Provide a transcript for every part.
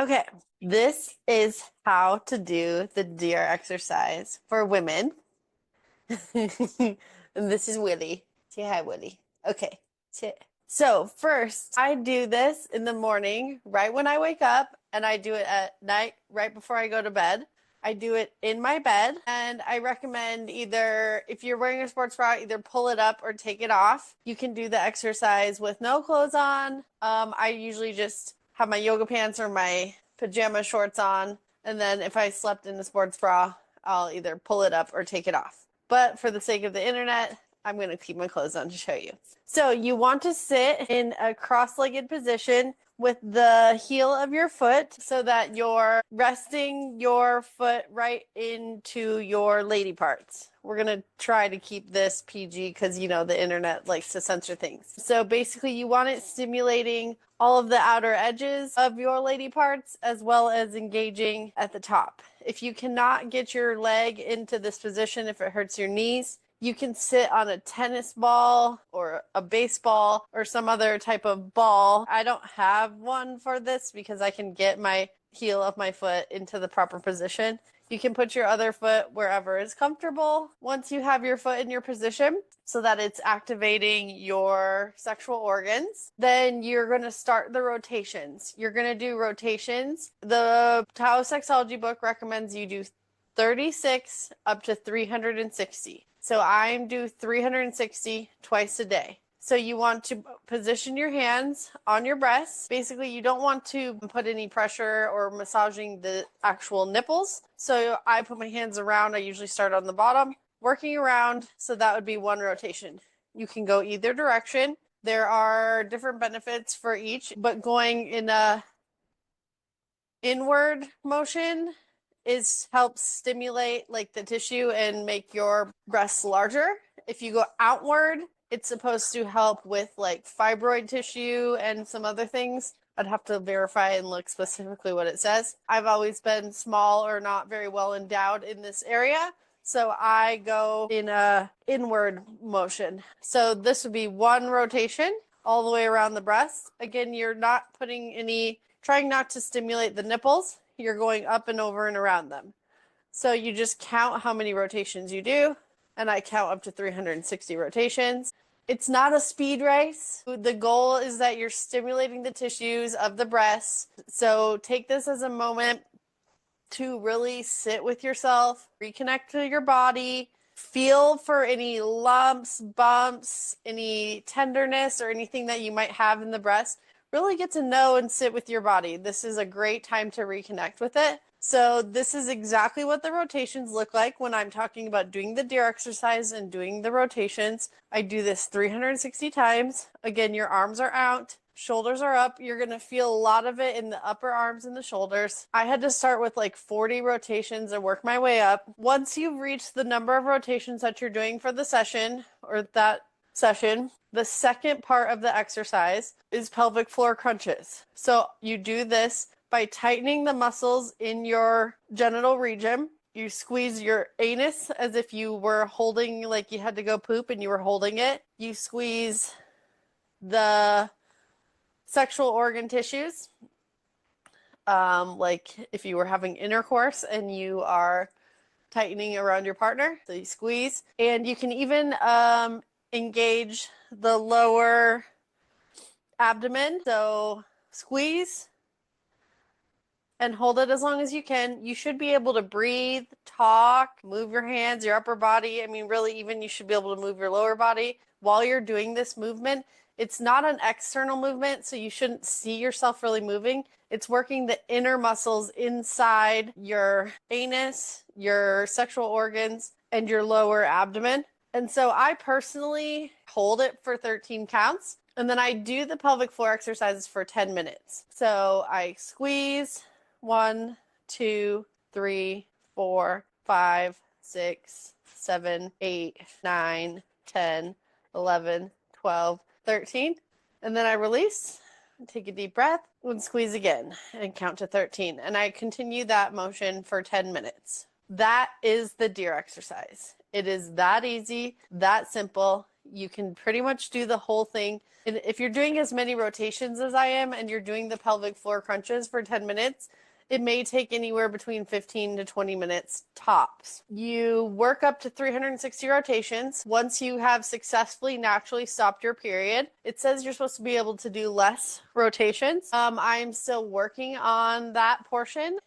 Okay, this is how to do the deer exercise for women. And this is Willie. Say hi, Willie. Okay, sit. So first, I do this in the morning, right when I wake up, and I do it at night, right before I go to bed. I do it in my bed, and I recommend either, if you're wearing a sports bra, either pull it up or take it off. You can do the exercise with no clothes on. I usually just have my yoga pants or my pajama shorts on, and then if I slept in a sports bra, I'll either pull it up or take it off. But for the sake of the internet, I'm going to keep my clothes on to show you. So you want to sit in a cross-legged position with the heel of your foot so that you're resting your foot right into your lady parts. We're going to try to keep this PG because, the internet likes to censor things. So basically you want it stimulating all of the outer edges of your lady parts as well as engaging at the top. If you cannot get your leg into this position, if it hurts your knees, you can sit on a tennis ball or a baseball or some other type of ball. I don't have one for this because I can get my heel of my foot into the proper position. You can put your other foot wherever is comfortable. Once you have your foot in your position so that it's activating your sexual organs, then you're going to start the rotations. You're going to do rotations. The Taoist Sexology book recommends you do 36 up to 360. So I do 360 twice a day. So you want to position your hands on your breasts. Basically, you don't want to put any pressure or massaging the actual nipples. So I put my hands around. I usually start on the bottom, working around. So that would be one rotation. You can go either direction. There are different benefits for each, but going in a inward motion helps stimulate like the tissue and make your breasts larger. If you go outward, it's supposed to help with like fibroid tissue and some other things. I'd have to verify and look specifically what it says. I've always been small or not very well endowed in this area, so I go in a inward motion. So this would be one rotation all the way around the breast. Again, you're not trying not to stimulate the nipples. You're going up and over and around them. So you just count how many rotations you do, and I count up to 360 rotations. It's not a speed race. The goal is that you're stimulating the tissues of the breasts. So take this as a moment to really sit with yourself, reconnect to your body, feel for any lumps, bumps, any tenderness, or anything that you might have in the breast. Really get to know and sit with your body. This is a great time to reconnect with it. So this is exactly what the rotations look like when I'm talking about doing the deer exercise and doing the rotations. I do this 360 times. Again, your arms are out, shoulders are up. You're going to feel a lot of it in the upper arms and the shoulders. I had to start with like 40 rotations and work my way up. Once you've reached the number of rotations that you're doing for the session or that session, the second part of the exercise is pelvic floor crunches. So you do this by tightening the muscles in your genital region. You squeeze your anus as if you were holding, like you had to go poop and you were holding it. You squeeze the sexual organ tissues, like if you were having intercourse and you are tightening around your partner. So you squeeze, and you can even engage the lower abdomen. So squeeze and hold it as long as you can. You should be able to breathe, talk, move your hands, your upper body. I mean, really, even you should be able to move your lower body while you're doing this movement. It's not an external movement, so you shouldn't see yourself really moving. It's working the inner muscles inside your anus, your sexual organs, and your lower abdomen. And so I personally hold it for 13 counts, and then I do the pelvic floor exercises for 10 minutes. So I squeeze 1, 2, 3, 4, 5, 6, 7, 8, 9, 10, 11, 12, 13. And then I release, take a deep breath, and squeeze again and count to 13. And I continue that motion for 10 minutes. That is the deer exercise. It is that easy, that simple. You can pretty much do the whole thing. And if you're doing as many rotations as I am and you're doing the pelvic floor crunches for 10 minutes, it may take anywhere between 15 to 20 minutes tops. You work up to 360 rotations. Once you have successfully naturally stopped your period, it says you're supposed to be able to do less rotations. I'm still working on that portion.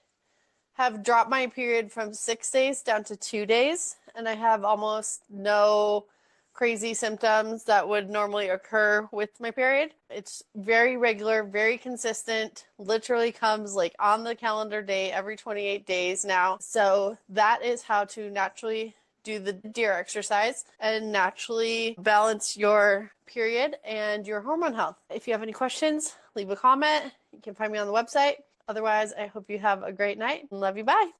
Have dropped my period from 6 days down to 2 days, and I have almost no crazy symptoms that would normally occur with my period. It's very regular, very consistent, literally comes like on the calendar day every 28 days now. So that is how to naturally do the deer exercise and naturally balance your period and your hormone health. If you have any questions, leave a comment. You can find me on the website. Otherwise, I hope you have a great night and love you. Bye.